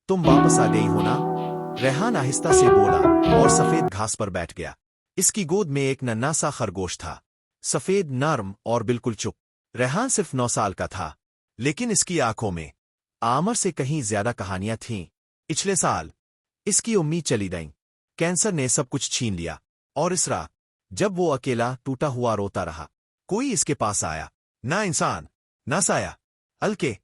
तुम वापस आ गई हो ना? रेहान आहिस्ता से बोला और सफेद घास पर बैठ गया। इसकी गोद में एक नन्हा सा खरगोश था, सफेद, नर्म और बिल्कुल चुप। रेहान सिर्फ 9 साल का था, लेकिन इसकी आंखों में आमर से कहीं ज्यादा कहानियां थीं। पिछले साल इसकी उम्मीद चली गई। कैंसर ने सब कुछ छीन लिया। और इस रात जब वो अकेला टूटा हुआ रोता रहा, कोई इसके पास आया। ना इंसान, ना साया, बल्कि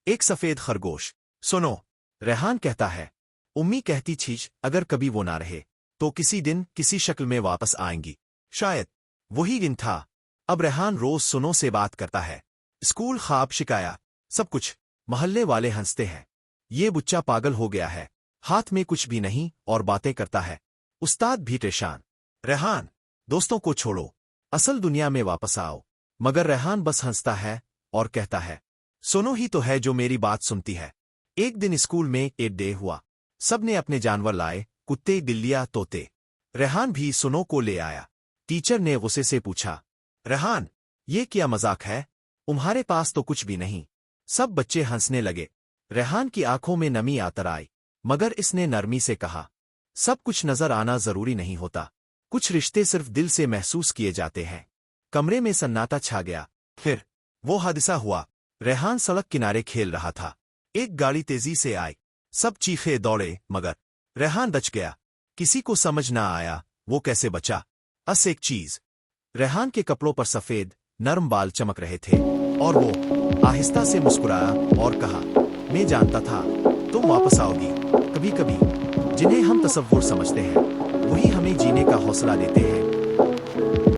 एक सफेद खरगोश। सुनो, रेहान कहता है, उम्मी कहती थी अगर कभी वो ना रहे तो किसी दिन किसी शक्ल में वापस आएंगी। शायद वही दिन था। अब रेहान रोज सुनो से बात करता है। स्कूल, ख्वाब, शिकाया, सब कुछ। मोहल्ले वाले हंसते हैं, ये बच्चा पागल हो गया है, हाथ में कुछ भी नहीं और बातें करता है। उस्ताद भी परेशान। रेहान, दोस्तों को छोड़ो, असल दुनिया में वापस आओ। मगर रेहान बस हंसता है और कहता है, सुनो ही तो है जो मेरी बात सुनती है। एक दिन स्कूल में एक डे हुआ। सब ने अपने जानवर लाए, कुत्ते, बिल्लियां, तोते। रेहान भी सुनो को ले आया। टीचर ने गुस्से से पूछा, रेहान, ये क्या मजाक है? तुम्हारे पास तो कुछ भी नहीं। सब बच्चे हंसने लगे। रेहान की आंखों में नमी आतर आई, मगर इसने नरमी से कहा, सब कुछ नजर आना जरूरी नहीं होता। कुछ रिश्ते सिर्फ दिल से महसूस किए जाते हैं। कमरे में सन्नाटा छा गया। फिर वो हादसा हुआ। रेहान सड़क किनारे खेल रहा था। एक गाड़ी तेजी से आई। सब चीखे दौड़े, मगर रेहान बच गया। किसी को समझ ना आया वो कैसे बचा। बस एक चीज, रेहान के कपड़ों पर सफेद नरम बाल चमक रहे थे, और वो आहिस्ता से मुस्कुराया और कहा, मैं जानता था तुम वापस आओगी। कभी कभी जिन्हें हम तसव्वुर समझते हैं वही हमें जीने का हौसला देते हैं।